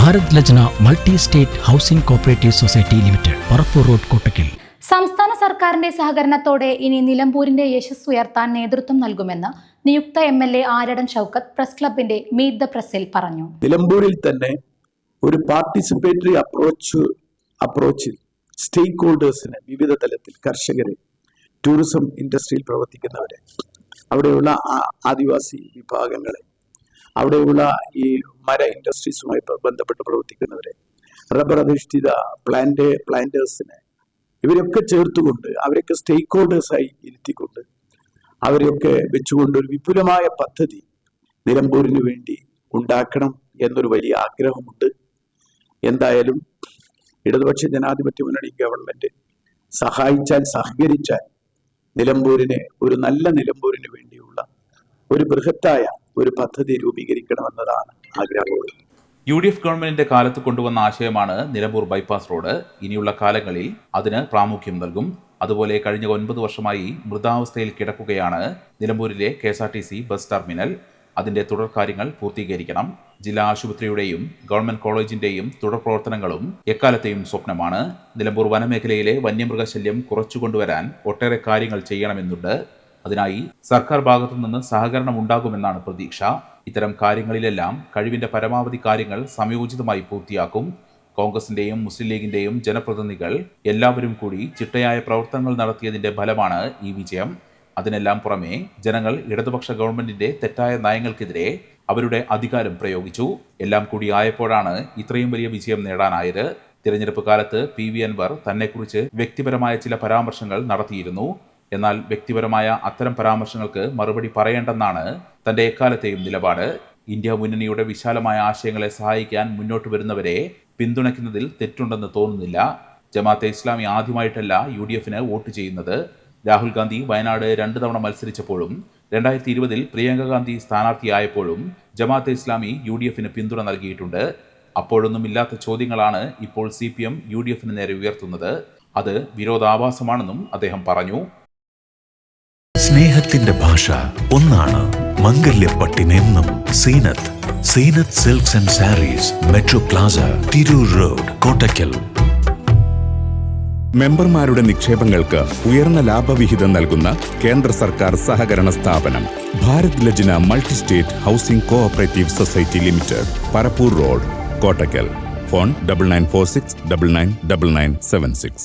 Bharat Lajna Multi State Housing Cooperative Society Limited, Parappur Road, Kottakkal. സംസ്ഥാന സർക്കാരിന്റെ സഹകരണത്തോടെ ഇനി നിലമ്പൂരിന്റെ യശസ് ഉയർത്താൻ നേതൃത്വം നൽകുമെന്ന് നിയുക്ത MLA ആരടൻ ഷൗക്കത്ത് പ്രസ് ക്ലബിന്റെ മീറ്റ് ദ പ്രസിൽ പറഞ്ഞു. നിലമ്പൂരിൽ തന്നെ ഒരു പാർട്ടിസിപ്പേറ്ററി അപ്രോച്ചിൽ സ്റ്റേക്ക് ഹോൾഡേഴ്സിന് വിവിധ തലത്തിൽ കർഷകരെ, ടൂറിസം ഇൻഡസ്ട്രിയിൽ പ്രവർത്തിക്കുന്നവരെ, അവിടെയുള്ള ആദിവാസി വിഭാഗങ്ങളെ, അവിടെയുള്ള ഈ മര ഇൻഡസ്ട്രീസുമായി ബന്ധപ്പെട്ട് പ്രവർത്തിക്കുന്നവരെ, റബ്ബർ അധിഷ്ഠിത പ്ലാന്റേഴ്സിനെ, ഇവരൊക്കെ ചേർത്തുകൊണ്ട് അവരൊക്കെ സ്റ്റേക്ക് ഹോൾഡേഴ്സായി ഇരുത്തിക്കൊണ്ട് അവരെയൊക്കെ വെച്ചുകൊണ്ട് ഒരു വിപുലമായ പദ്ധതി നിലമ്പൂരിന് വേണ്ടി ഉണ്ടാക്കണം എന്നൊരു വലിയ ആഗ്രഹമുണ്ട്. എന്തായാലും ഇടതുപക്ഷ ജനാധിപത്യ മുന്നണി ഗവൺമെന്റ് സഹകരിച്ചാൽ നിലമ്പൂരിനെ ഒരു നല്ല നിലമ്പൂരിന് വേണ്ടിയുള്ള ഒരു ബൃഹത്തായ ഒരു പദ്ധതി രൂപീകരിക്കണമെന്നതാണ് ആഗ്രഹമുള്ളത്. UDF ഗവൺമെന്റിന്റെ കാലത്ത് കൊണ്ടുവന്ന ആശയമാണ് നിലമ്പൂർ ബൈപ്പാസ് റോഡ്. ഇനിയുള്ള കാലങ്ങളിൽ അതിന് പ്രാമുഖ്യം നൽകും. അതുപോലെ കഴിഞ്ഞ 9 വർഷമായി മൃതാവസ്ഥയിൽ കിടക്കുകയാണ് നിലമ്പൂരിലെ KSRTC ബസ് ടെർമിനൽ. അതിന്റെ തുടർ കാര്യങ്ങൾ പൂർത്തീകരിക്കണം. ജില്ലാ ആശുപത്രിയുടെയും ഗവൺമെന്റ് കോളേജിന്റെയും തുടർ പ്രവർത്തനങ്ങളും എക്കാലത്തെയും സ്വപ്നമാണ്. നിലമ്പൂർ വനമേഖലയിലെ വന്യമൃഗശല്യം കുറച്ചുകൊണ്ടുവരാൻ ഒട്ടേറെ കാര്യങ്ങൾ ചെയ്യണമെന്നുണ്ട്. അതിനായി സർക്കാർ ഭാഗത്തു നിന്ന് സഹകരണം ഉണ്ടാകുമെന്നാണ് പ്രതീക്ഷ. ഇത്തരം കാര്യങ്ങളിലെല്ലാം കഴിവിന്റെ പരമാവധി കാര്യങ്ങൾ സമയോചിതമായി പൂർത്തിയാക്കും. കോൺഗ്രസിന്റെയും മുസ്ലിം ലീഗിന്റെയും ജനപ്രതിനിധികൾ എല്ലാവരും കൂടി ചിട്ടയായ പ്രവർത്തനങ്ങൾ നടത്തിയതിന്റെ ഫലമാണ് ഈ വിജയം. അതിനെല്ലാം പുറമെ ജനങ്ങൾ ഇടതുപക്ഷ ഗവൺമെന്റിന്റെ തെറ്റായ നയങ്ങൾക്കെതിരെ അവരുടെ അധികാരം പ്രയോഗിച്ചു. എല്ലാം കൂടി ആയപ്പോഴാണ് ഇത്രയും വലിയ വിജയം നേടാനായത്. തിരഞ്ഞെടുപ്പ് കാലത്ത് PV അൻവർ തന്നെക്കുറിച്ച് വ്യക്തിപരമായ ചില പരാമർശങ്ങൾ നടത്തിയിരുന്നു. എന്നാൽ വ്യക്തിപരമായ അത്തരം പരാമർശങ്ങൾക്ക് മറുപടി പറയേണ്ടെന്നാണ് തന്റെ എക്കാലത്തെയും നിലപാട്. ഇന്ത്യ മുന്നണിയുടെ വിശാലമായ ആശയങ്ങളെ സഹായിക്കാൻ മുന്നോട്ട് വരുന്നവരെ പിന്തുണയ്ക്കുന്നതിൽ തെറ്റുണ്ടെന്ന് തോന്നുന്നില്ല. ജമാഅത്തെ ഇസ്ലാമി ആദ്യമായിട്ടല്ല UDFന് വോട്ട് ചെയ്യുന്നത്. രാഹുൽ ഗാന്ധി വയനാട് 2 തവണ മത്സരിച്ചപ്പോഴും 2020 പ്രിയങ്ക ഗാന്ധി സ്ഥാനാർത്ഥിയായപ്പോഴും ജമാഅത്തെ ഇസ്ലാമി UDFന് പിന്തുണ നൽകിയിട്ടുണ്ട്. അപ്പോഴൊന്നും ഇല്ലാത്ത ചോദ്യങ്ങളാണ് ഇപ്പോൾ CPM UDFന് നേരെ ഉയർത്തുന്നത്. അത് വിരോധാഭാസമാണെന്നും അദ്ദേഹം പറഞ്ഞു. സ്നേഹത്തിന്റെ ഭാഷ ഒന്നാണ്. മംഗല്യപ്പട്ടിനെന്നും Seenath Silks and Sarees, Metro Plaza, Tirur Road, Kottakkal. മെമ്പർമാരുടെ നിക്ഷേപങ്ങൾക്ക് ഉയർന്ന ലാഭവിഹിതം നൽകുന്ന കേന്ദ്ര സർക്കാർ സഹകരണ സ്ഥാപനം Bharat Lajna Multi State Housing Cooperative Society Limited, Parappur Road, Kottakkal. Phone 9946999976.